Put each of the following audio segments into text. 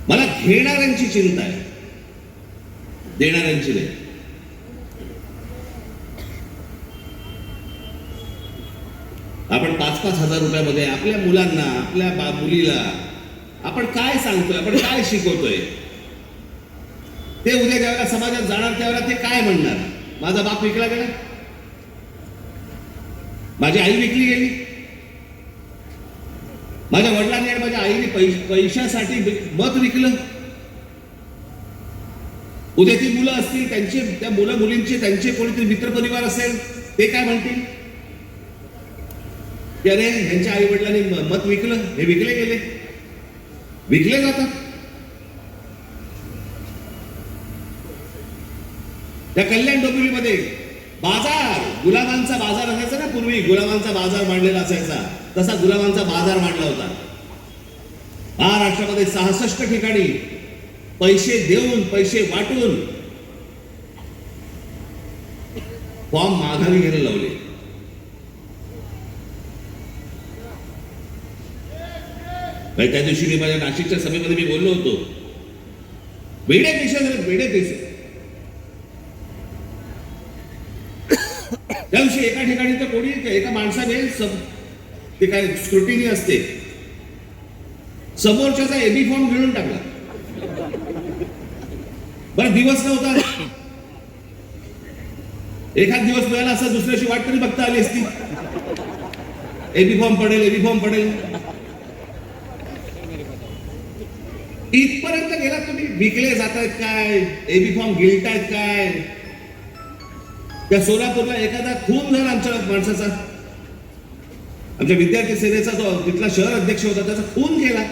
मला घेणाऱ्यांची चिंता आहे, देणाऱ्यांची नाही. आपण 5-5 हजार रुपयामध्ये आपल्या मुलांना, आपल्या मुलीला आपण काय सांगतोय, आपण काय शिकवतोय, ते उद्या ज्यावेळेला समाजात जाणार त्यावेळेला ते काय म्हणणार? माझा बाप विकला गेला, माझी आई विकली गेली, माझ्या वडिलांनी आणि माझ्या आईने पैशासाठी मत विकलं. उद्या ती मुलं असतील, त्यांचे त्या मुलं मुलींचे त्यांचे कोणीतरी मित्रपरिवार असेल, ते काय म्हणतील की अरे ह्यांच्या आई वडिलांनी मत विकलं, हे विकले गेले, विकले जातात. त्या कल्याण डोंबिवलीमध्ये बाजार, गुलाबांचा बाजार असायचा ना पूर्वी, गुलाबांचा बाजार मांडलेला असायचा, तसा गुलाबांचा बाजार मांडला होता. महाराष्ट्रामध्ये 66 ठिकाणी पैसे देऊन, पैसे वाटून फॉर्म माघारी घ्यायला लावले. त्या दिवशी मी माझ्या नाशिकच्या सभेमध्ये मी बोललो होतो, वेडे पैसे झाले, वेडे पैसे. त्या दिवशी एका ठिकाणी तर कोणी एका माणसाने ते काय स्क्रुटिनी असते, समोरच्याचा एबी फॉर्म गिळून टाकला. बरं दिवस नव्हता, एखाद दिवस मिळाला असं, दुसऱ्याशी वाट तरी बघता आली असती, एबी फॉर्म पडेल, एबी फॉर्म पडेल. इथपर्यंत गेलात तुम्ही, विकले जात आहेत काय, एबी फॉर्म गिळतायत काय. त्या सोलापूरला एखादा खून झाला आमच्या माणसाचा, आमच्या विद्यार्थी सेनेचा जो तिथला शहर अध्यक्ष होता, त्याचा खून केला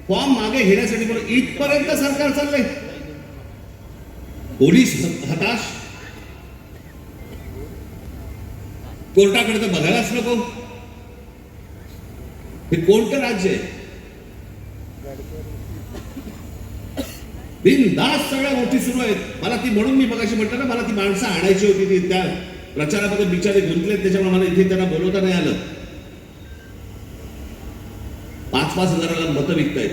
फॉर्म मागे घेण्यासाठी. म्हणून इथपर्यंत सरकार चाललंय. पोलीस हताश, कोर्टाकडे तर बघायलाच नको. हे कोणतं राज्य आहे? बिनधास्त सगळ्या गोष्टी सुरू आहेत. मला ती, म्हणून मी मगाशी म्हटलं ना, मला ती माणसं आणायची होती, ती त्या प्रचारामध्ये बिचारे गुंतलेत, त्याच्यामुळे मला इथे त्यांना बोलवता नाही आलं. 5-5 हजाराला मतं विकतायत.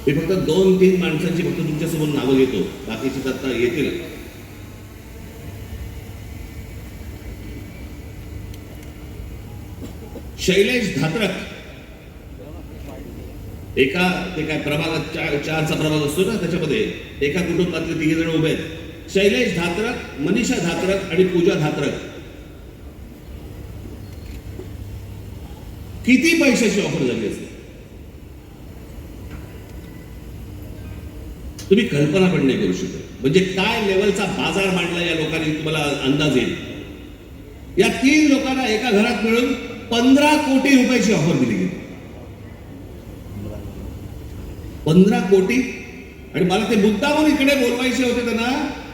मी फक्त 2-3 माणसांची फक्त तुमच्यासमोर नावं घेतो, बाकीची आता येतील. शैलेश धात्रक, एका ते काय प्रभागात 4चा प्रभाग असतो ना, त्याच्यामध्ये एका कुटुंबातले 3 जण उभे आहेत. शैलेश धात्रक, मनीषा धात्रक आणि पूजा धात्रक. किती पैशाची ऑफर झाली असते तुम्ही कल्पना पण नाही करू शकत. म्हणजे काय लेवलचा बाजार मांडला या लोकांनी, तुम्हाला अंदाज येईल. या 3 लोकांना एका घरात मिळून 15 कोटी रुपयाची ऑफर दिली गेली. 15 कोटी. आणि मला ते मुद्दामून इकडे बोलवायचे होते त्यांना,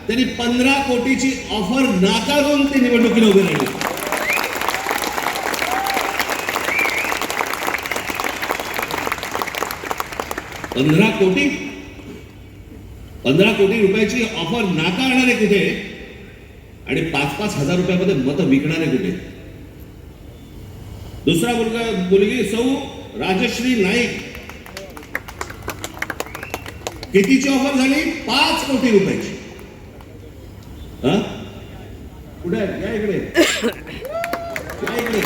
त्यांनी 15 कोटीची ऑफर नाकारून ते निवडणुकीला उभे राहिले. पंधरा कोटी रुपयाची ऑफर नाकारणारे कुठे आणि 5-5 हजार रुपयामध्ये मतं विकणारे कुठे? दुसरा मुलगी सौ राजश्री नाईक, कितीची ऑफर झाली? 5 कोटी रुपयाची. कुठे या इकडे, या इकडे.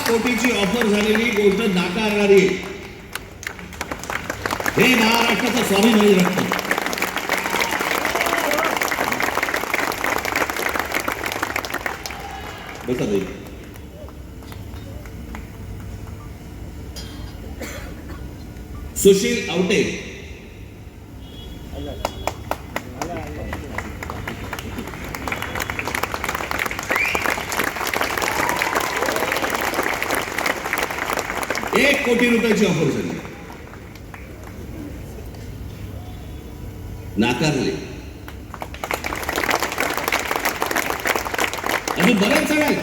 कोटीची ऑफर झालेली गोष्ट नाकारणारी हे महाराष्ट्राचं स्वाभिमानी रक्त. बसा ताई. सुशील आवटे, ₹1 कोटी ऑफर झाली, नाकारले. अजून बरेच जण आहेत.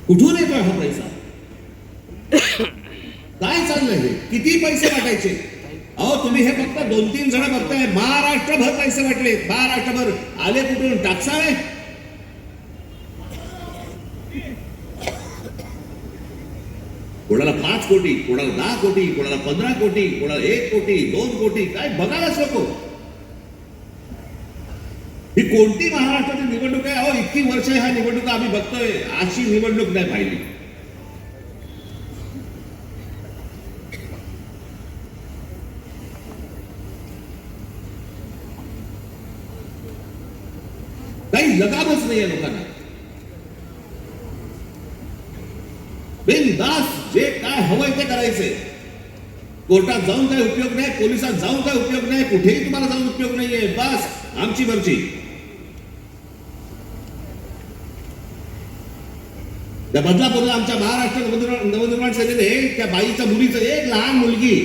कुठून येतोय हा पैसा? काय चाललंय हे? किती पैसे वाटायचे? अहो तुम्ही हे फक्त 2-3 जण बघताय, महाराष्ट्रभर पैसे वाटले. महाराष्ट्रभर आले कुठून? टाकसाळे. कोणाला 5 कोटी, कोणाला 10 कोटी, कोणाला 15 कोटी, कोणाला 1 कोटी, 2 कोटी, काय बघायलाच नको. ही कोणती महाराष्ट्राची निवडणूक आहे? अहो इतकी वर्ष ह्या निवडणुका आम्ही बघतोय, अशी निवडणूक नाही पाहिली. काही लगामच नाहीये लोकांना. बिनधास्त जे काय हवंय ते करायचंय. कोर्टात जाऊन काय उपयोग नाही, पोलिसात जाऊन काय उपयोग नाही, कुठेही तुम्हाला जाऊन उपयोग नाहीये. बस आमची मर्जी. त्या बदलापूरला आमच्या महाराष्ट्र नवनिर्माण सेनेने त्या बाईच्या मुलीचं, एक लहान मुलगी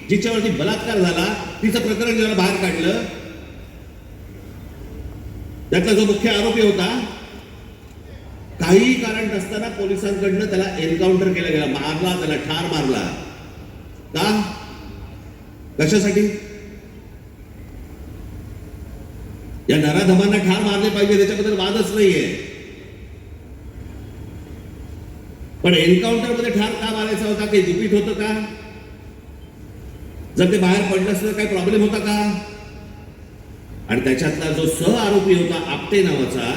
जिच्यावरती बलात्कार झाला, तिचं प्रकरण ज्याला बाहेर काढलं, त्यातला जो मुख्य आरोपी होता, काही कारण नसताना पोलिसांकडनं त्याला एन्काउंटर केला गेला, मारला, त्याला ठार मारला. का? कशासाठी? या नराधमांना ठार मारले पाहिजे त्याच्याबद्दल वादच नाहीये, पण एन्काउंटर मध्ये ठार का मारायचा होता? काही गुपित होतं का? जर ते बाहेर पडलं असतं काही प्रॉब्लेम होता का? आणि त्याच्यातला जो सह आरोपी होता आपटे नावाचा,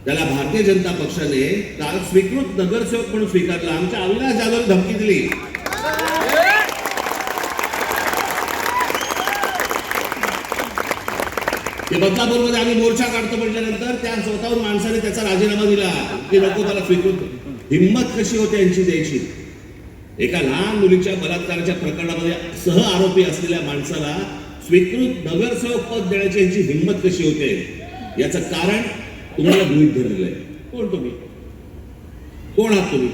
त्याला भारतीय जनता पक्षाने काल स्वीकृत नगरसेवक म्हणून स्वीकारला. आमच्या अविनाश जाधव धमकी दिली. ते बदलापूरमध्ये आम्ही मोर्चा काढतो म्हटल्यानंतर त्या स्वतःहून माणसाने त्याचा राजीनामा दिला की नको मला स्वीकृत. हिंमत कशी होते यांची द्यायची? एका लहान मुलीच्या बलात्काराच्या प्रकरणामध्ये सह आरोपी असलेल्या माणसाला स्वीकृत नगरसेवक पद देण्याची यांची हिंमत कशी होते? याचं कारण तुम्हाला गृहीत धरलेलं आहे. कोण तुम्ही? कोण आहात तुम्ही?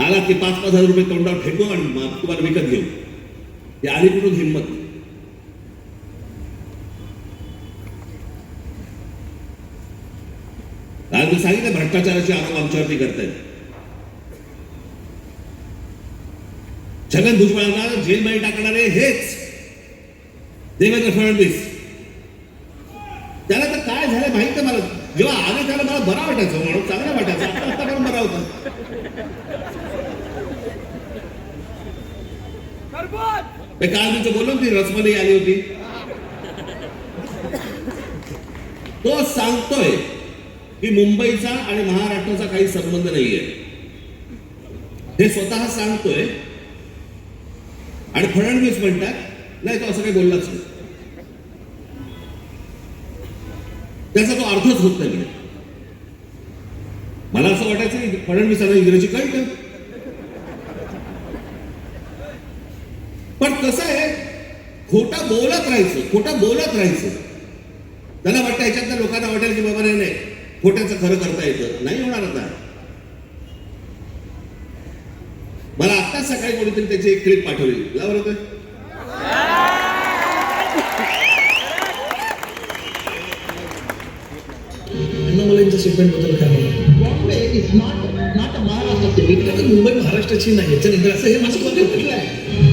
आला की 5,000 रुपये तोंडावर फेकू आणि तुम्हाला विकत घेऊ. ही आली कुठून हिंमत? आज मी सांगितलं भ्रष्टाचाराचे आरोप आमच्यावरती करतायत. छगन भुजबळांना जेलमध्ये टाकणारे हेच देवेंद्र फडणवीस. त्याला तर काय झालं माहित मला. जेव्हा आले त्याला मला बरा वाटायचं, म्हणून चांगला वाटायचं. आता पण बरा होता. काल तुमचं बोललो ती रसमलाई आली होती, तो सांगतोय की मुंबईचा आणि महाराष्ट्राचा काही संबंध नाहीये. हे स्वतः सांगतोय आणि फडणवीस म्हणतात नाही तो असं काही बोललाच नाही. त्याचा तो अर्थच होत नाही. मला असं वाटायचं की फडणवीसांना इंग्रजी कळतं, पण कसं आहे, खोटं बोलत राहायचं, खोटं बोलत राहायचं. त्याला वाटतं ह्याच्यातल्या लोकांना वाटेल की बाबा नाही खोट्याचं खरं करता येतं. नाही होणार. आता मला आत्ताच सकाळी कोणीतरी त्याची एक क्लिप पाठवली. बरोबर मुलांच्या स्टेटमेंट बद्दल काय म्हणा? Bombay is not a Maharashtra city. Mumbai महाराष्ट्राची नाही, चल असं हे माझं कुठलं आहे.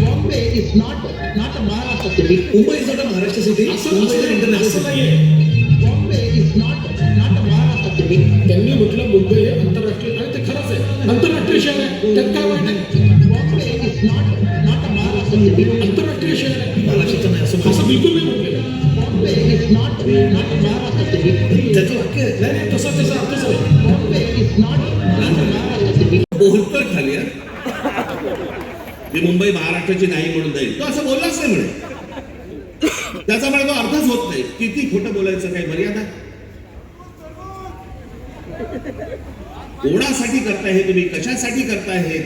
Bombay is not a Maharashtra city. Mumbai is not a Maharashtra city. Mumbai is international city. Bombay is not a Maharashtra city. त्यांनी म्हटलं मुंबई हे आंतरराष्ट्रीय, आणि ते खरंच आहे, आंतरराष्ट्रीय शहर आहे. त्यात काय वाईट आहे? Bombay is not a Maharashtra city. आंतरराष्ट्रीय शहर आहे, महाराष्ट्राचं नाही असं बिलकुल नाही म्हटलेलं. Bombay is not a Maharashtra city. त्याचं वाक्य आहे नाही, तसा त्याचा अर्थच आहे. Bombay is not a Maharashtra city. बोलतोय खाली ती मुंबई महाराष्ट्राची नाही म्हणून जाईल. तो असं बोललाच नाही म्हणे. त्याचा मला तो अर्थच होत नाही. किती खोटं बोलायचं काही मर्यादा? कोणासाठी करताय हे तुम्ही? कशासाठी करताय हे?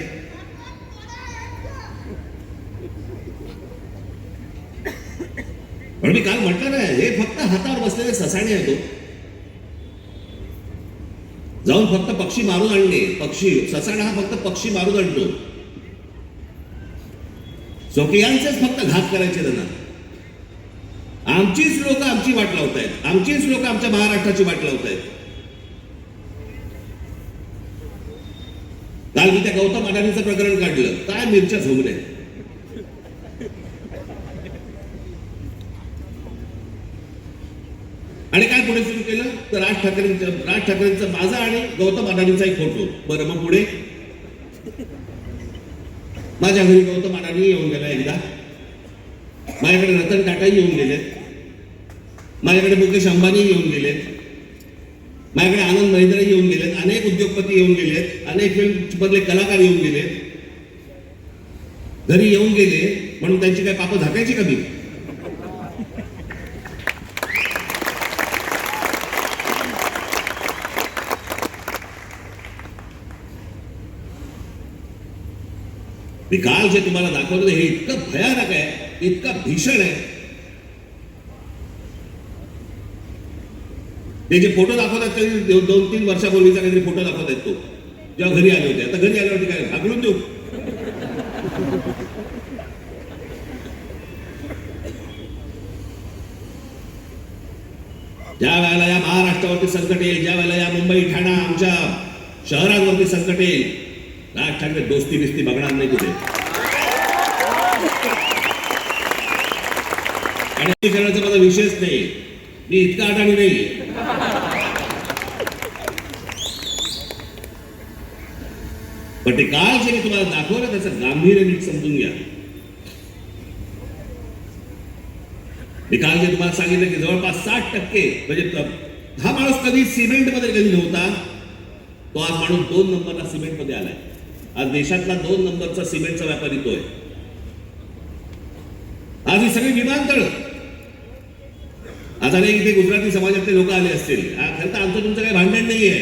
पण मी काल म्हटलं ना, हे फक्त हातावर बसलेले ससाणे आहेत. जाऊन फक्त पक्षी मारून आणणे. पक्षी, ससाणा हा फक्त पक्षी मारून आणतो. चौकीयांचेच फक्त घात करायचे त्यांना. आमचीच लोक आमची वाट लावतायत, आमचीच लोक आमच्या महाराष्ट्राची वाट लावतायत. काल मी त्या गौतम अडाणीचं प्रकरण काढलं, काय मिरच्या झोमले. आणि काय पुढे सुरू केलं तर राज ठाकरेंचा माझा आणि गौतम अडाणीचा एक फोटो. बरं, मग पुढे माझ्या घरी गौतम अडाणी येऊन गेला एकदा, माझ्याकडे रतन टाटाही येऊन गेलेत, माझ्याकडे मुकेश अंबानी येऊन गेलेत, माझ्याकडे आनंद महिंद्राही येऊन गेलेत, अनेक उद्योगपती येऊन गेलेत, अनेक फिल्म मधले कलाकार येऊन गेलेत. घरी येऊन गेले म्हणून त्यांची काय पापं झाकायची का मी? मी काल जे तुम्हाला दाखवलं हे इतकं भयानक आहे, इतकं भीषण आहे. ते जे फोटो दाखवतात ते 2-3 वर्षापूर्वीचा काहीतरी फोटो दाखवतात, तो जेव्हा घरी आले होते. आता घरी आल्यावरती काय हाकलून देऊ? ज्या वेळेला या महाराष्ट्रावरती संकट येईल, ज्या वेळेला या मुंबई ठाणा आमच्या शहरांवरती संकट येईल, राज ठाकरे दोस्ती बिस्ती बघणार नाही कुठे. आणि करण्याचा माझा विषयच नाही, मी इतका अडाणी नाही. पण ते काल जे मी तुम्हाला दाखवलं त्याचं गांभीर्य नीट समजून घ्या. मी काल जे तुम्हाला सांगितलं की जवळपास 60% म्हणजे हा माणूस कधी सिमेंटमध्ये कधी नव्हता, तो आज माणूस 2 नंबरला सिमेंटमध्ये आलाय. आज देशातला 2 नंबरचा सिमेंटचा व्यापारी तो आहे. आज ही सगळी विमानतळ, आता नाही इथे गुजराती समाजातले लोक आले असतील. खरं तर आमचं तुमचं काही भांडण नाहीये,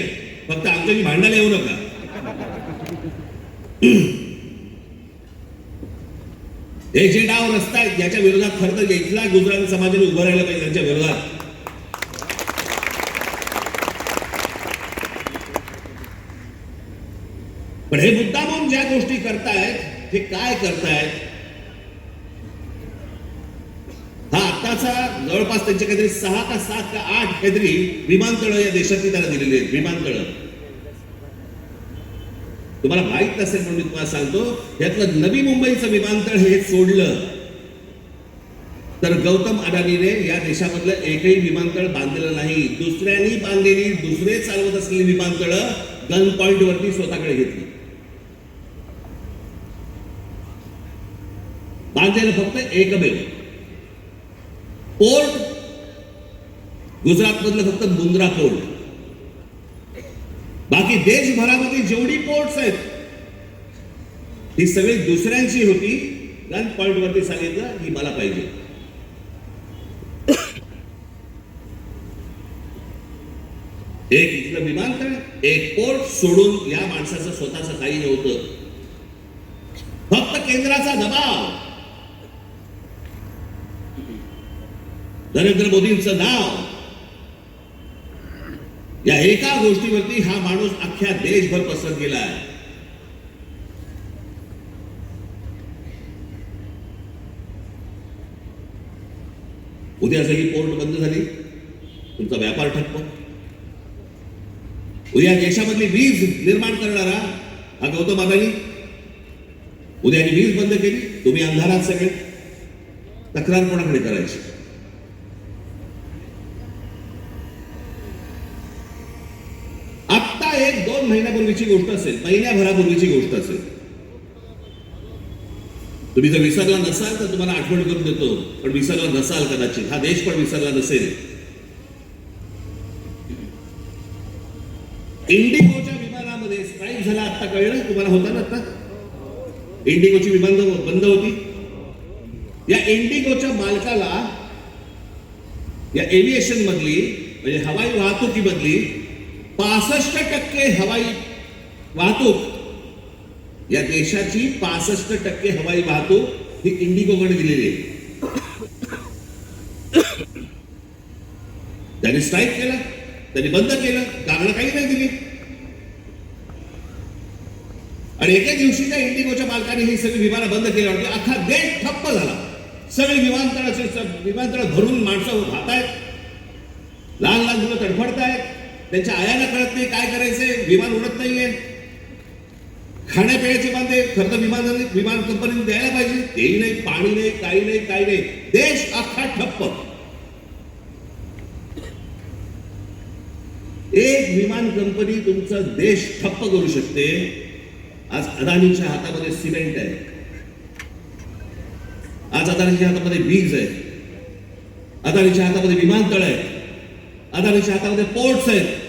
फक्त आमच्याशी भांडायला येऊ नका. हे जे डाव रस्ता आहेत याच्या विरोधात खरं तर इथला गुजराती समाजाने उभं राहिलं पाहिजे त्यांच्या विरोधात. पण हे मुद्दामून ज्या गोष्टी करतायत हे काय करतायत, हा आताचा जवळपास त्यांचे काहीतरी 6 का 7 का 8 काहीतरी विमानतळ या देशातली त्याला दिलेली आहेत. विमानतळ तुम्हाला माहित नसेल म्हणून मी तुम्हाला सांगतो, यातलं नवी मुंबईचं विमानतळ हे सोडलं तर गौतम अडाणीने या देशामधलं एकही विमानतळ बांधलेलं नाही. दुसऱ्यांनी बांधलेली, दुसरे चालवत असलेली विमानतळ गन पॉइंट वरती स्वतःकडे घेतली. बांधलेलं फक्त एकमेव पोर्ट गुजरात मधलं फक्त मुंद्रा पोर्ट. बाकी देशभरामध्ये जेवढी पोर्ट्स आहेत ही सगळी दुसऱ्यांची होती. गन पॉइंट वरती सांगितलं ही मला पाहिजे. एक इथलं विमानतळ, एक पोर्ट सोडून या माणसाचं स्वतःचं काही नव्हतं. फक्त केंद्राचा दबाव, नरेंद्र मोदींचं नाव, या एका गोष्टीवरती हा माणूस अख्ख्या देशभर पसरत गेला आहे. उद्या सगळी पोर्ट बंद झाली, तुमचा व्यापार ठप्प. उद्या देशामधली वीज निर्माण करणारा हा गौतम अडाणी, उद्या वीज बंद केली, तुम्ही अंधारात सगळे. तक्रार कोणाकडे करायची? आत्ता 1-2 महिन्यापूर्वीची गोष्ट असेल, महिन्याभरापूर्वीची गोष्ट असेल. तुम्ही जर विसरला नसाल तर तुम्हाला आठवण करून देतो, पण विसरला नसाल कदाचित, हा देश पण विसरला नसेल. इंडिगोच्या विमानामध्ये स्ट्राईक झाला, आता कळलं तुम्हाला? होता ना आता इंडिगोची विमान बंद होती. या इंडिगोच्या मालकाला या एव्हिएशन मधली म्हणजे हवाई वाहतुकीमधली 65% हवाई वाहतूक, या देशाची 65% हवाई वाहतूक ही इंडिगोकडे दिलेली आहे. त्यांनी स्ट्राईक केला, त्यांनी बंद केलं, कारण काही नाही दिली. आणि एका दिवशी त्या इंडिगोच्या मालकाने ही सगळी विमानं बंद केल्यावर अख्खा देश ठप्प झाला. सगळी विमानतळ भरून माणसं राहत आहेत, लहान लहान मुलं तडफडतायत, त्यांच्या आयांना कळत नाही काय करायचंय, विमान उडत नाहीये. खाण्यापिण्याचे बांधे खरं तर विमान कंपनीने द्यायला पाहिजे, तेही नाही, पाणी नाही, काही नाही, काही नाही. देश अख्खा ठप्प. एक विमान कंपनी तुमचा देश ठप्प करू शकते. आज अदानीच्या हातामध्ये सिमेंट आहे, आज अदानीच्या हातामध्ये वीज आहे, अदानीच्या हातामध्ये विमानतळ आहे, अदानीच्या हातामध्ये पोर्ट्स आहेत.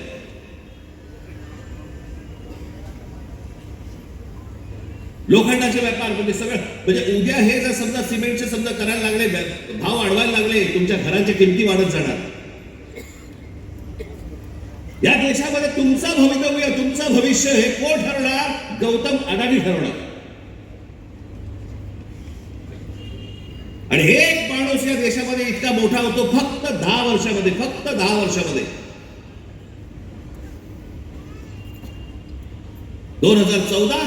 लोखंडाचे व्यापार म्हणजे सगळं, म्हणजे उद्या हे जर समजा सिमेंटचे समजा करायला लागले, भाव वाढवायला लागले, तुमच्या घरांच्या किमती वाढत जाणार. या देशामध्ये तुमचं भवितव्य, तुमचं भविष्य हे कोण ठरवणार? गौतम अदानी ठरवणार. आणि हे एक माणूस या देशामध्ये इतका मोठा होतो फक्त 10 वर्षामध्ये, फक्त 10 वर्षामध्ये. 2014